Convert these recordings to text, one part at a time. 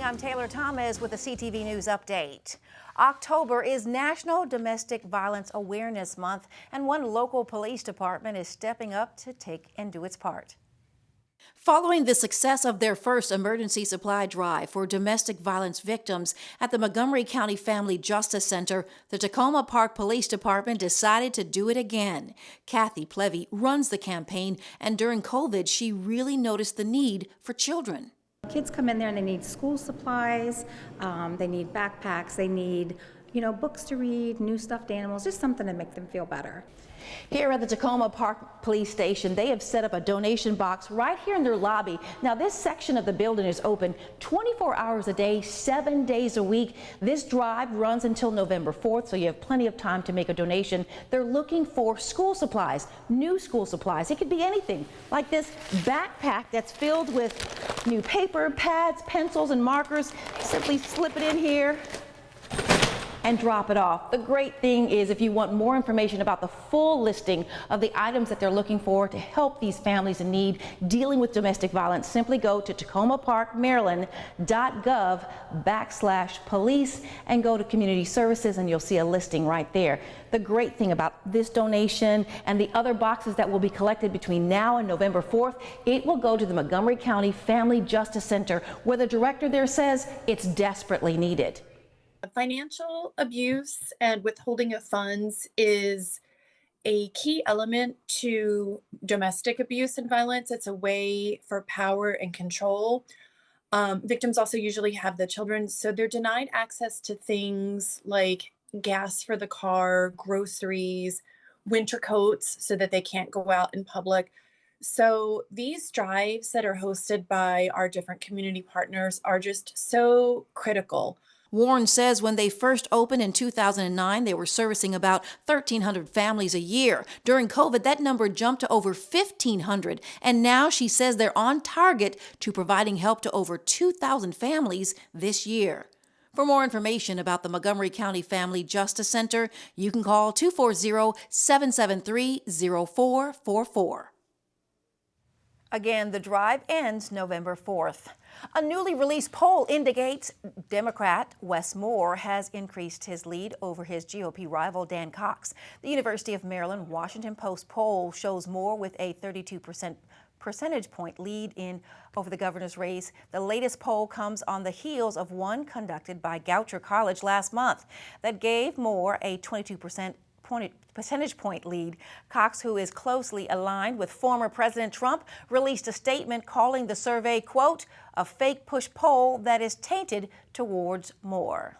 I'm Taylor Thomas with a CTV News update. October is National Domestic Violence Awareness Month, and one local police department is stepping up to take and do its part. Following the success of their first emergency supply drive for domestic violence victims at the Montgomery County Family Justice Center, the Tacoma Park Police Department decided to do it again. Kathy Plevy runs the campaign, and during COVID, she really noticed the need for children. Kids come in there and they need school supplies, they need backpacks, they need, books to read, new stuffed animals, just something to make them feel better. Here at the Tacoma Park Police Station, they have set up a donation box right here in their lobby. Now, this section of the building is open 24 hours a day, 7 days a week. This drive runs until November 4th, so you have plenty of time to make a donation. They're looking for school supplies, new school supplies. It could be anything, like this backpack that's filled with new paper, pads, pencils, and markers. Simply slip it in here and drop it off. The great thing is, if you want more information about the full listing of the items that they're looking for to help these families in need dealing with domestic violence, simply go to tacomaparkmaryland.gov/police and go to community services, and you'll see a listing right there. The great thing about this donation and the other boxes that will be collected between now and November 4th, it will go to the Montgomery County Family Justice Center, where the director there says it's desperately needed. Financial abuse and withholding of funds is a key element to domestic abuse and violence. It's a way for power and control. Victims also usually have the children, so they're denied access to things like gas for the car, groceries, winter coats, so that they can't go out in public. So these drives that are hosted by our different community partners are just so critical. Warren says when they first opened in 2009, they were servicing about 1,300 families a year. During COVID, that number jumped to over 1,500. And now she says they're on target to providing help to over 2,000 families this year. For more information about the Montgomery County Family Justice Center, you can call 240-773-0444. Again, the drive ends November 4th. A newly released poll indicates Democrat Wes Moore has increased his lead over his GOP rival Dan Cox. The University of Maryland Washington Post poll shows Moore with a 32% percentage point lead over the governor's race. The latest poll comes on the heels of one conducted by Goucher College last month that gave Moore a 22% percentage point lead. Cox, who is closely aligned with former President Trump, released a statement calling the survey, quote, a fake push poll that is tainted towards Moore.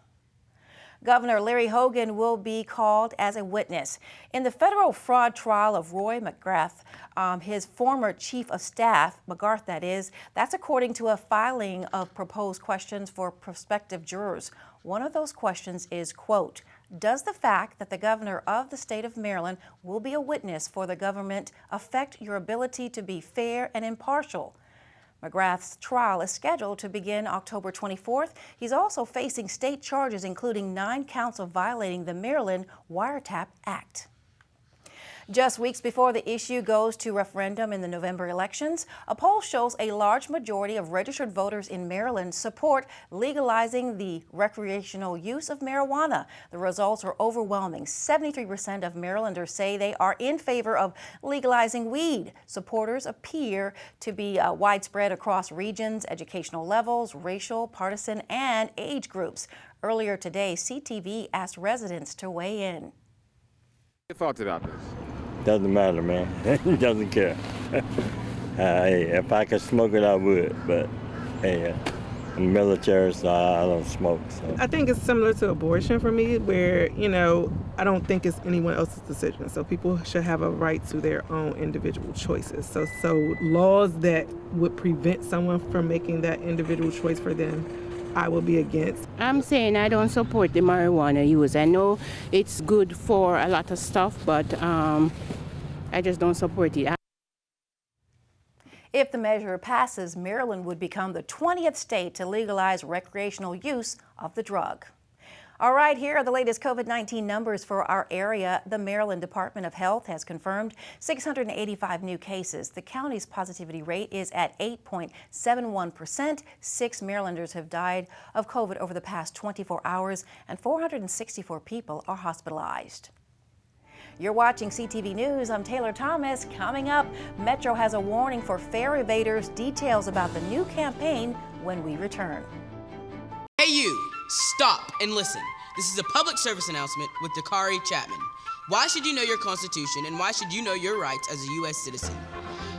Governor Larry Hogan will be called as a witness in the federal fraud trial of Roy McGrath, his former chief of staff, McGarth that is. That's according to a filing of proposed questions for prospective jurors. One of those questions is, quote, does the fact that the governor of the state of Maryland will be a witness for the government affect your ability to be fair and impartial? McGrath's trial is scheduled to begin October 24th. He's also facing state charges, including 9 counts of violating the Maryland Wiretap Act. Just weeks before the issue goes to referendum in the November elections, a poll shows a large majority of registered voters in Maryland support legalizing the recreational use of marijuana. The results are overwhelming. 73% of Marylanders say they are in favor of legalizing weed. Supporters appear to be widespread across regions, educational levels, racial, partisan, and age groups. Earlier today, CTV asked residents to weigh in. Your thoughts about this? Doesn't matter, man. He doesn't care. Hey, if I could smoke it, I would. But hey, I'm military, so I don't smoke. So. I think it's similar to abortion for me, where, I don't think it's anyone else's decision. So people should have a right to their own individual choices. So laws that would prevent someone from making that individual choice for them, I will be against. I'm saying I don't support the marijuana use. I know it's good for a lot of stuff, but I just don't support it. If the measure passes, Maryland would become the 20th state to legalize recreational use of the drug. All right, here are the latest COVID-19 numbers for our area. The Maryland Department of Health has confirmed 685 new cases. The county's positivity rate is at 8.71%. 6 Marylanders have died of COVID over the past 24 hours, and 464 people are hospitalized. You're watching CTV News. I'm Taylor Thomas. Coming up, Metro has a warning for Ferry Vaders. Details about the new campaign when we return. Hey you, stop and listen. This is a public service announcement with Dakari Chapman. Why should you know your Constitution and why should you know your rights as a U.S. citizen?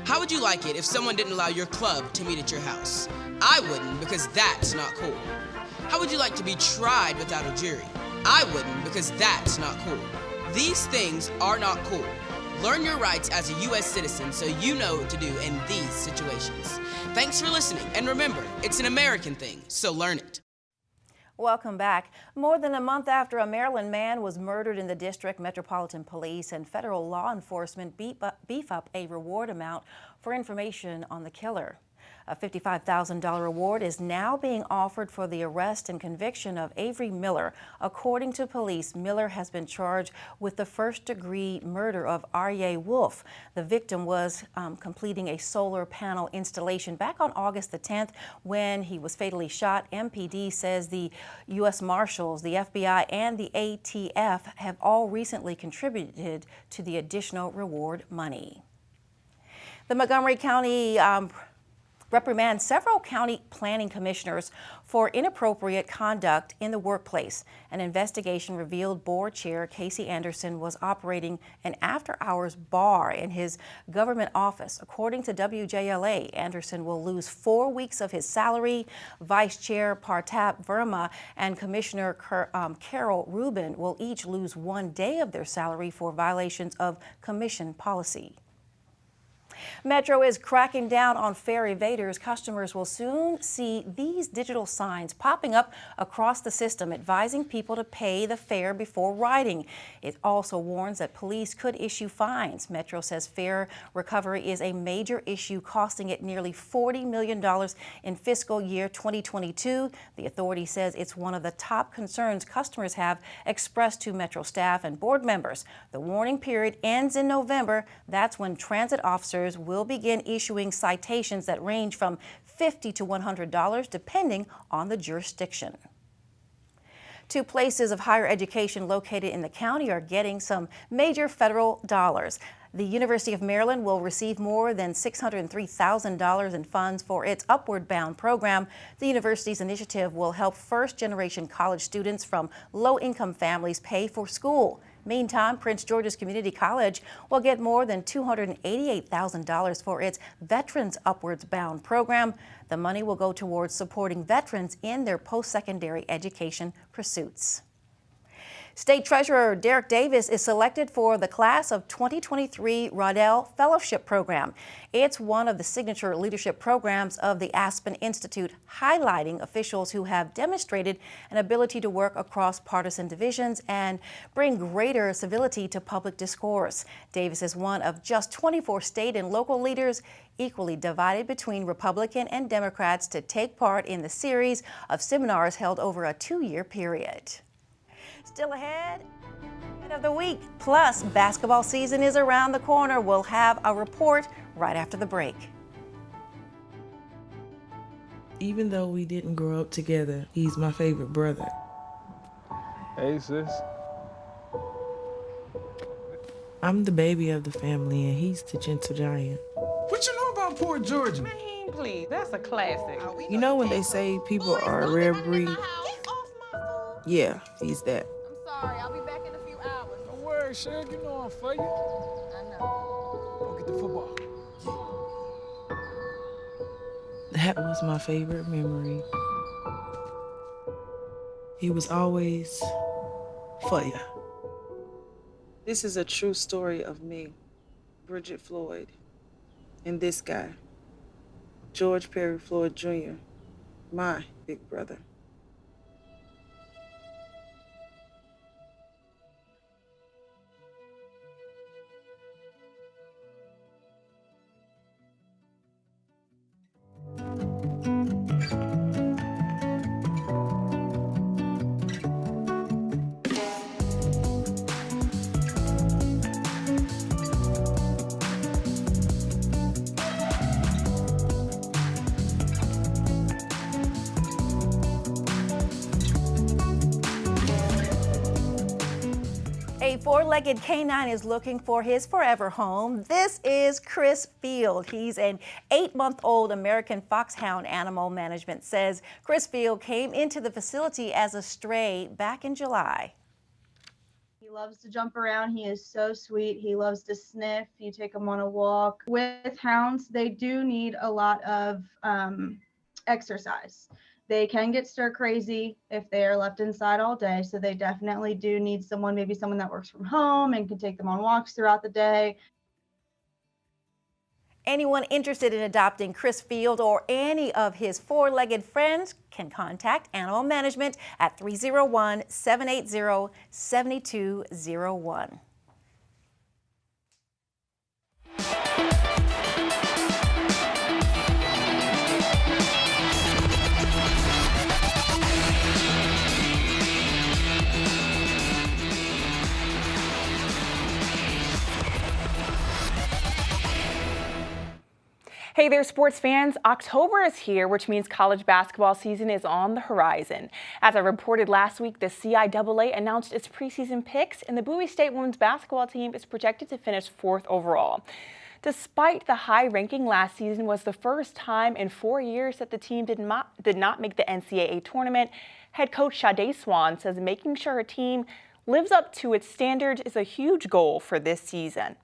How would you like it if someone didn't allow your club to meet at your house? I wouldn't, because that's not cool. How would you like to be tried without a jury? I wouldn't, because that's not cool. These things are not cool. Learn your rights as a U.S. citizen so you know what to do in these situations. Thanks for listening, and remember, it's an American thing, so learn it. Welcome back. More than a month after a Maryland man was murdered in the district, Metropolitan Police and federal law enforcement beef up a reward amount for information on the killer. A $55,000 reward is now being offered for the arrest and conviction of Avery Miller. According to police, Miller has been charged with the first-degree murder of Arye Wolf. The victim was completing a solar panel installation back on August the 10th when he was fatally shot. MPD says the U.S. Marshals, the FBI, and the ATF have all recently contributed to the additional reward money. The Montgomery County reprimand several county planning commissioners for inappropriate conduct in the workplace. An investigation revealed board chair Casey Anderson was operating an after-hours bar in his government office. According to WJLA, Anderson will lose 4 weeks of his salary. Vice Chair Partap Verma and Commissioner Carol Rubin will each lose 1 day of their salary for violations of commission policy. Metro is cracking down on Ferry Vaders. Customers will soon see these digital signs popping up across the system advising people to pay the fare before riding. It also warns that police could issue fines. Metro says fare recovery is a major issue, costing it nearly $40 million in fiscal year 2022. The authority says it's one of the top concerns customers have expressed to Metro staff and board members. The warning period ends in November. That's when transit officers will begin issuing citations that range from $50 to $100 depending on the jurisdiction. 2 places of higher education located in the county are getting some major federal dollars. The University of Maryland will receive more than $603,000 in funds for its Upward Bound program. The university's initiative will help first-generation college students from low-income families pay for school. Meantime, Prince George's Community College will get more than $288,000 for its Veterans Upwards Bound program. The money will go towards supporting veterans in their post-secondary education pursuits. State Treasurer Derek Davis is selected for the Class of 2023 Rodell Fellowship Program. It's one of the signature leadership programs of the Aspen Institute, highlighting officials who have demonstrated an ability to work across partisan divisions and bring greater civility to public discourse. Davis is one of just 24 state and local leaders equally divided between Republican and Democrats to take part in the series of seminars held over a 2-year period. Still ahead of the week. Plus, basketball season is around the corner. We'll have a report right after the break. Even though we didn't grow up together, he's my favorite brother. Hey, sis. I'm the baby of the family, and he's the gentle giant. What you know about Port Georgia? Man, please, that's a classic. You know when they say people are a rare breed? Yeah, he's that. I'm sorry, I'll be back in a few hours. Don't worry, Shug, you know I'm for you. I know. Go get the football. That was my favorite memory. He was always for you. This is a true story of me, Bridget Floyd, and this guy, George Perry Floyd Jr., my big brother. A four-legged canine is looking for his forever home. This is Chris Field. He's an 8-month-old American foxhound. Animal management says Chris Field came into the facility as a stray back in July. He loves to jump around. He is so sweet. He loves to sniff. You take him on a walk. With hounds, they do need a lot of exercise. They can get stir crazy if they are left inside all day. So they definitely do need someone, maybe someone that works from home and can take them on walks throughout the day. Anyone interested in adopting Chris Field or any of his four-legged friends can contact Animal Management at 301-780-7201. Hey there, sports fans. October is here, which means college basketball season is on the horizon. As I reported last week, the CIAA announced its preseason picks, and the Bowie State women's basketball team is projected to finish 4th overall. Despite the high ranking, last season was the first time in 4 years that the team did not make the NCAA tournament. Head coach Sade Swan says making sure her team lives up to its standards is a huge goal for this season.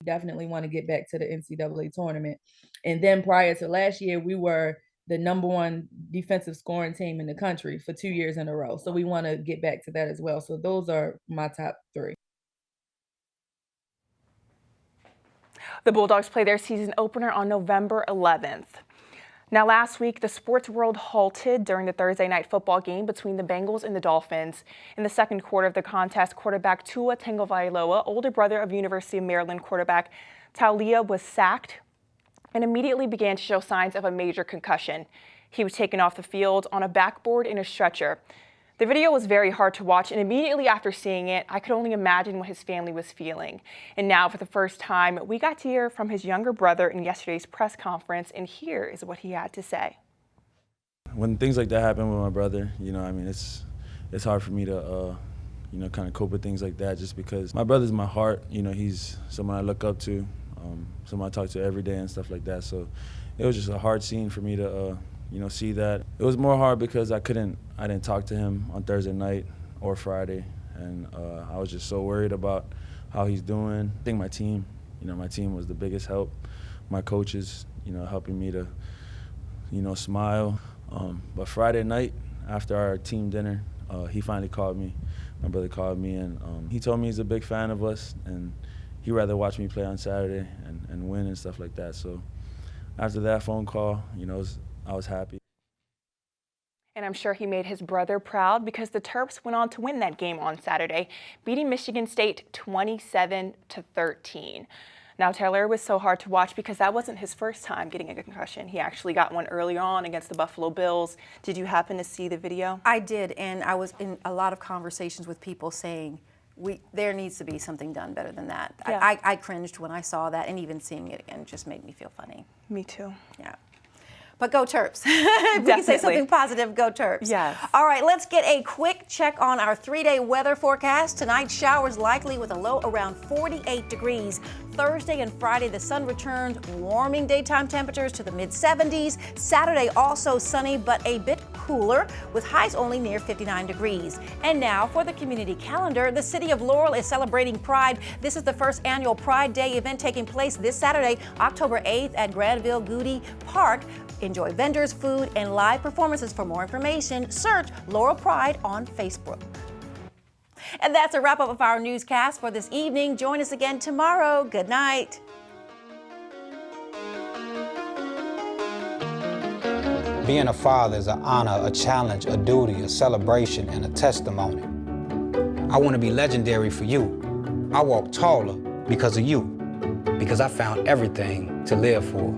Definitely want to get back to the NCAA tournament. And then prior to last year, we were the #1 defensive scoring team in the country for 2 years in a row. So we want to get back to that as well. So those are my top 3. The Bulldogs play their season opener on November 11th. Now, last week, the sports world halted during the Thursday night football game between the Bengals and the Dolphins. In the second quarter of the contest, quarterback Tua Tagovailoa, older brother of University of Maryland quarterback Taulia, was sacked and immediately began to show signs of a major concussion. He was taken off the field on a backboard in a stretcher. The video was very hard to watch, and immediately after seeing it, I could only imagine what his family was feeling. And now, for the first time, we got to hear from his younger brother in yesterday's press conference, and here is what he had to say. When things like that happen with my brother, it's hard for me to, kind of cope with things like that, just because my brother's my heart. He's someone I look up to, someone I talk to every day and stuff like that. So it was just a hard scene for me to, see that. It was more hard because I didn't talk to him on Thursday night or Friday, and I was just so worried about how he's doing. I think my team was the biggest help. My coaches, helping me to, smile. But Friday night, after our team dinner, he finally called me. My brother called me, and he told me he's a big fan of us, and he'd rather watch me play on Saturday and win and stuff like that. So after that phone call, I was happy. And I'm sure he made his brother proud because the Terps went on to win that game on Saturday, beating Michigan State 27-13. Now, Taylor, was so hard to watch because that wasn't his first time getting a concussion. He actually got one earlier on against the Buffalo Bills. Did you happen to see the video? I did, and I was in a lot of conversations with people saying there needs to be something done better than that. Yeah. I cringed when I saw that, and even seeing it again just made me feel funny. Me too. Yeah. But go Terps. If we can say something positive, go Terps. Yes. All right, let's get a quick check on our 3-day weather forecast. Tonight, showers likely with a low around 48 degrees. Thursday and Friday, the sun returns, warming daytime temperatures to the mid-70s. Saturday, also sunny, but a bit cooler, with highs only near 59 degrees. And now for the community calendar, the city of Laurel is celebrating Pride. This is the first annual Pride Day event taking place this Saturday, October 8th at Granville Goody Park. Enjoy vendors, food, and live performances. For more information, search Laurel Pride on Facebook. And that's a wrap up of our newscast for this evening. Join us again tomorrow. Good night. Being a father is an honor, a challenge, a duty, a celebration, and a testimony. I want to be legendary for you. I walk taller because of you, because I found everything to live for.